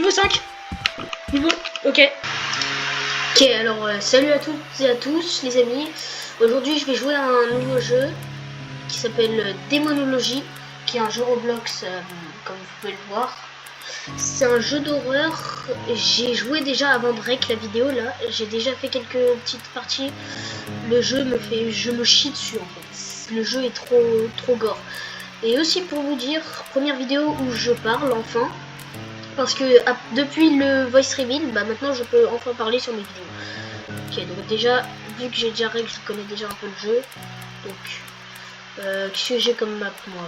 Niveau 5. Niveau... Ok. Ok, alors salut à toutes et à tous les amis. Aujourd'hui je vais jouer à un nouveau jeu qui s'appelle Démonologie, qui est un jeu Roblox comme vous pouvez le voir. C'est un jeu d'horreur. J'ai joué déjà avant Break la vidéo là. J'ai déjà fait quelques petites parties. Le jeu me fait... Je me chie dessus en fait. Le jeu est trop gore. Et aussi pour vous dire, première vidéo où je parle enfin. Parce que depuis le voice reveal, bah maintenant je peux enfin parler sur mes vidéos. Ok, donc déjà, vu que j'ai déjà règle, je connais déjà un peu le jeu. Donc, qu'est-ce que j'ai comme map moi?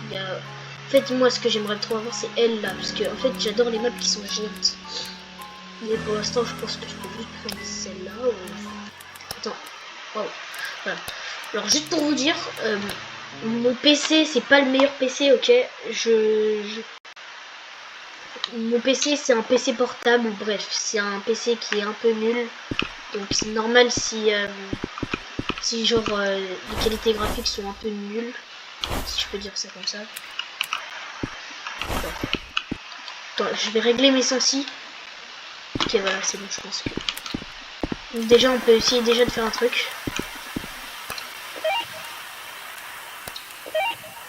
Il y a... En fait, moi ce que j'aimerais trop avoir, c'est elle là. Parce que en fait, j'adore les maps qui sont géantes. Mais pour l'instant, je pense que je peux juste prendre celle-là. Ou... Attends, wow. Voilà. Alors, juste pour vous dire, mon PC, c'est pas le meilleur PC, ok? Mon PC c'est un PC portable, bref, c'est un PC qui est un peu nul. Donc c'est normal si genre les qualités graphiques sont un peu nulles, si je peux dire ça comme ça. Attends, je vais régler mes sensi. Ok voilà, c'est bon, je pense que... Donc, déjà on peut essayer déjà de faire un truc.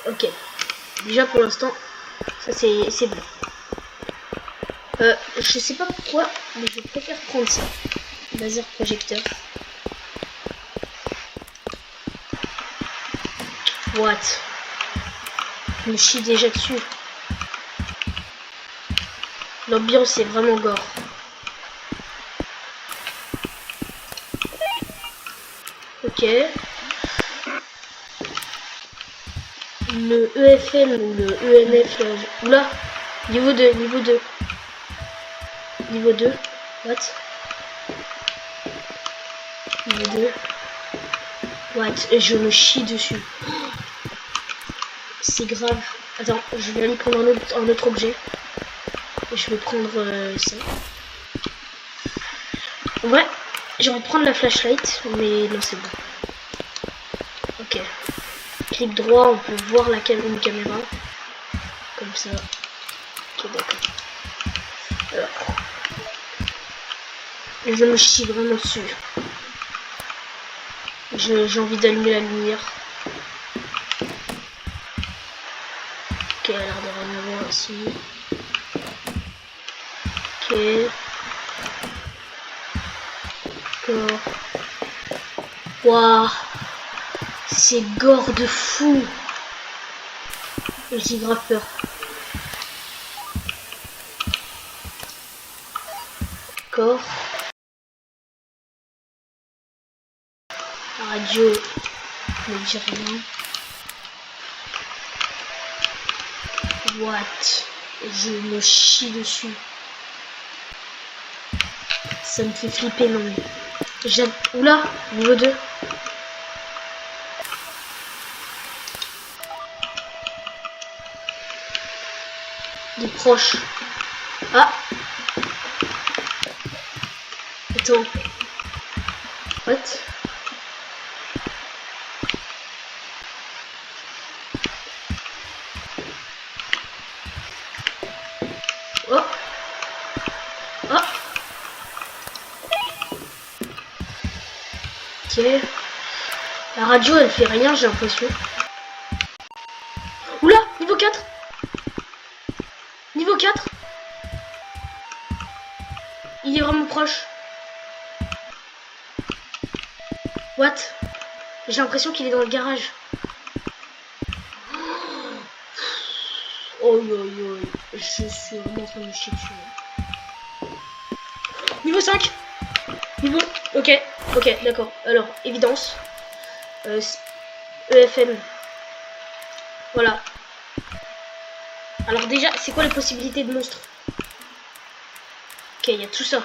Ok. Déjà pour l'instant, ça c'est bon. Je sais pas pourquoi, mais je préfère prendre ça. Laser projecteur. What? Je me chie déjà dessus. L'ambiance est vraiment gore. Ok. Le EFL ou le ENF. Oula. Niveau 2, niveau 2. Niveau 2. What? Niveau 2. What? Et je me chie dessus. C'est grave. Attends, je vais aller prendre un autre objet. Je vais prendre ça. En vrai, j'aurais prendre la flashlight, mais non, c'est bon. Ok. Clic droit, on peut voir la une caméra. Comme ça. Ok, d'accord. Alors. Je me chie vraiment dessus. J'ai envie d'allumer la lumière. Ok, elle a l'air de rien avoir ici. Ok. D'accord. Waouh. C'est gore de fou. J'ai grave peur. D'accord. La radio ne dit rien. What? Je me chie dessus. Ça me fait flipper, non mais... Oula, niveau 2. Des proches. Ah. Attends. What? Oh. Oh. Ok. La radio elle fait rien, j'ai l'impression. Oula, niveau 4. Niveau 4. Il est vraiment proche. What? J'ai l'impression qu'il est dans le garage. Oh yo yo. Je suis vraiment en train de me chier dessus. Niveau 5. Niveau... Ok, ok, d'accord. Alors, évidence. EFM. Voilà. Alors déjà, c'est quoi les possibilités de monstres? Ok, il y a tout ça.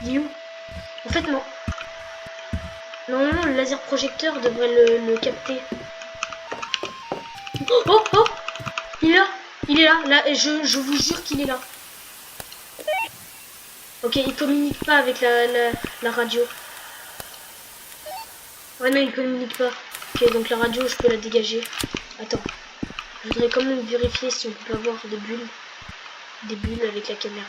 Dis où? En fait, non. Normalement, le laser projecteur devrait le capter. Oh, oh, oh. Il est là. Il est là. Là, je vous jure qu'il est là. Ok, il communique pas avec la radio. Ouais, non, il communique pas. Ok, donc la radio, je peux la dégager. Attends. voudrais quand même vérifier si on peut pas voir des bulles avec la caméra.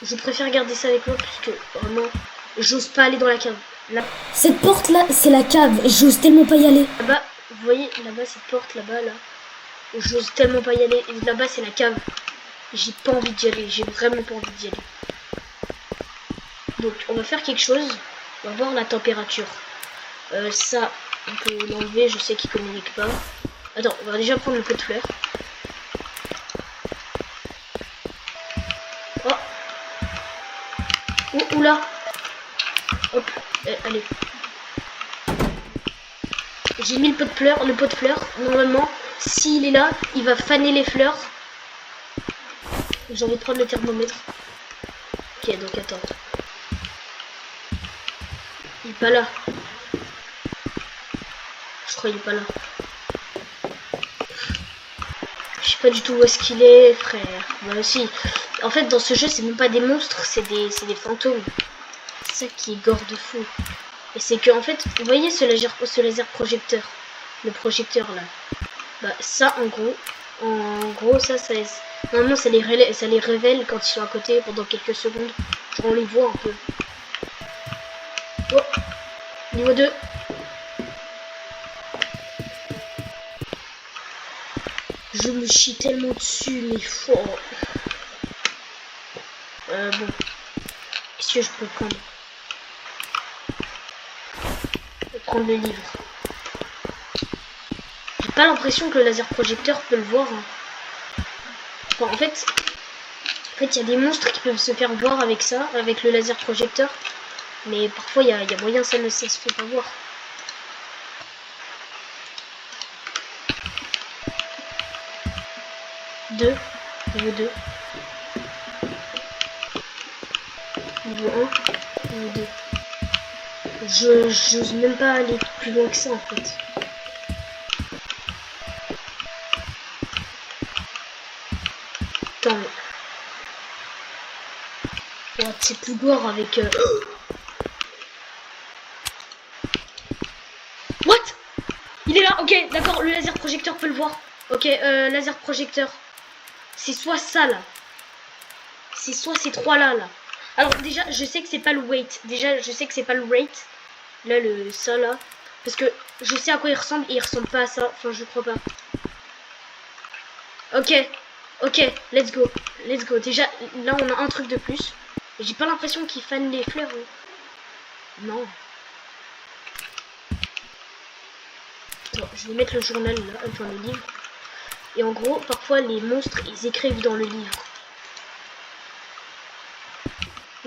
Je préfère garder ça avec moi puisque vraiment j'ose pas aller dans la cave. Là. Cette porte là, c'est la cave. J'ose tellement pas y aller. Là-bas, vous voyez, là-bas cette porte là-bas là. J'ose tellement pas y aller. Et là-bas c'est la cave. J'ai pas envie d'y aller. J'ai vraiment pas envie d'y aller. Donc on va faire quelque chose. On va voir la température. Ça, on peut l'enlever. Je sais qu'il communique pas. Attends, on va déjà prendre le pot de fleurs. Oh. Oula. Hop. Allez. J'ai mis le pot de fleurs. Normalement, s'il est là, il va faner les fleurs. J'ai envie de prendre le thermomètre. Ok, donc attends. Il est pas là. Je crois qu'il est pas là. Je sais pas du tout où est-ce qu'il est, frère. Bah aussi. En fait, dans ce jeu, c'est même pas des monstres, c'est des fantômes. C'est ça qui est gore de fou. Et c'est que, en fait, vous voyez ce laser projecteur. Le projecteur, là. Bah, ça, en gros, ça normalement, ça les révèle quand ils sont à côté pendant quelques secondes. Genre, on les voit un peu. Oh, niveau 2. Je me chie tellement dessus, mais fort. Bon. Qu'est-ce que je peux prendre? Je vais prendre le livre. J'ai pas l'impression que le laser projecteur peut le voir. Hein. Enfin, en fait, il y a des monstres qui peuvent se faire voir avec ça, avec le laser projecteur. Mais parfois, il y a moyen ça se fait pas voir. Niveau 2. Niveau 1. Niveau 2. J'ose même pas aller plus loin que ça en fait. Attends, mais... Oh, c'est plus gore avec... What? Il est là, ok, d'accord, le laser projecteur peut le voir. Ok, laser projecteur. C'est soit ça là. C'est soit ces trois là. Alors déjà, je sais que c'est pas le weight. Déjà, je sais que c'est pas le weight. Là, ça là. Parce que je sais à quoi il ressemble et il ressemble pas à ça. Enfin, je crois pas. Ok, let's go. Déjà, là, on a un truc de plus. J'ai pas l'impression qu'il fane les fleurs. Hein. Non. Attends, je vais mettre le journal là, enfin le livre. Et en gros, parfois, les monstres, ils écrivent dans le livre.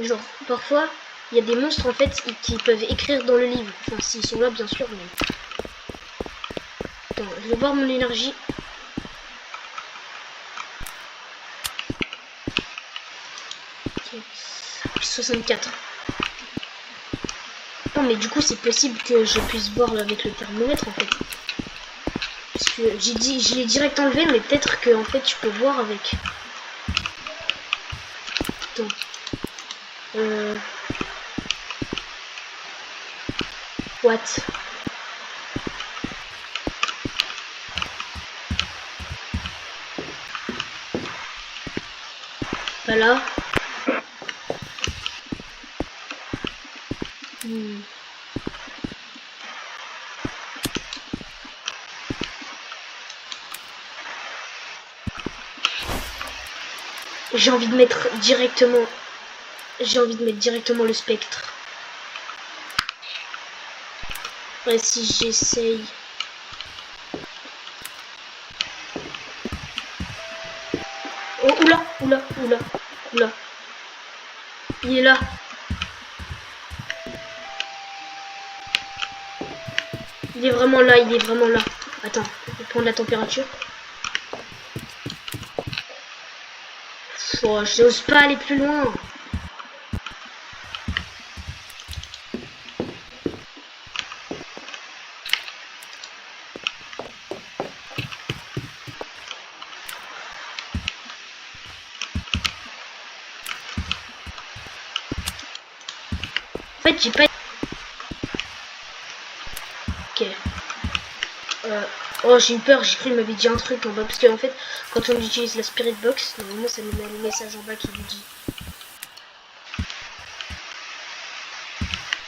Genre, parfois, il y a des monstres, en fait, qui peuvent écrire dans le livre. Enfin, s'ils sont là, bien sûr, mais... Attends, je vais voir mon énergie. Ok. 64. Non, mais du coup, c'est possible que je puisse voir avec le thermomètre, en fait. Parce que je l'ai direct enlevé, mais peut-être que, en fait, tu peux voir avec... Attends. What? Pas là. J'ai envie de mettre directement le spectre. Ouais, si j'essaye. Oh, oula. Il est là. Il est vraiment là. Attends, on va prendre la température. Oh, j'ose pas aller plus loin. En fait, j'ai pas... Ok. Oh, j'ai eu peur, j'ai cru qu'il m'avait dit un truc en bas. Parce qu'en fait, quand on utilise la Spirit Box, normalement ça nous met un message en bas qui nous dit.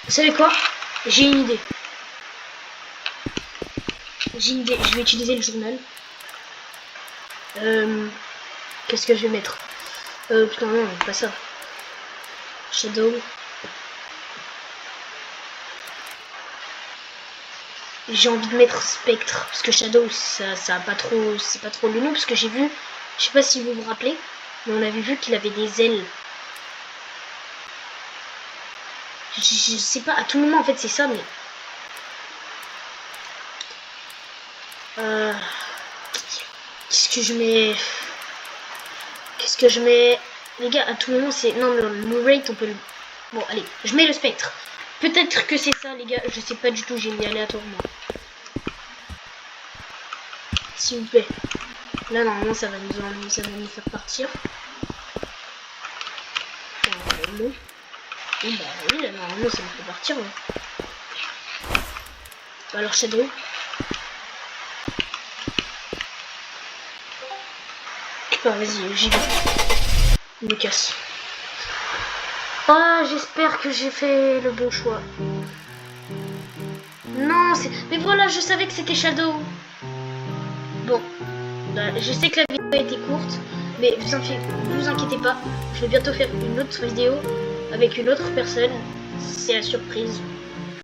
Vous savez quoi? J'ai une idée. J'ai une idée, je vais utiliser le journal. Qu'est-ce que je vais mettre? Putain, non, pas ça. Shadow. J'ai envie de mettre Spectre parce que Shadow ça a pas trop, c'est pas trop le nom parce que j'ai vu, je sais pas si vous vous rappelez, mais on avait vu qu'il avait des ailes. Je sais pas, à tout moment en fait c'est ça, mais qu'est-ce que je mets? Qu'est-ce que je mets? Les gars, à tout moment c'est non, le rate on peut le. Bon allez, je mets le Spectre. Peut-être que c'est ça les gars, je sais pas du tout, j'ai mis aléatoirement. S'il vous plaît. Là normalement ça va nous faire partir. Bon. Bon bah oui, là normalement ça me fait partir. Ouais. Alors Shadow. Bah vas-y, j'y vais. Je me casse. Ah, j'espère que j'ai fait le bon choix. Non, c'est... Mais voilà, je savais que c'était Shadow. Bon, bah, je sais que la vidéo a été courte, mais vous inquiétez pas, je vais bientôt faire une autre vidéo avec une autre personne. C'est la surprise.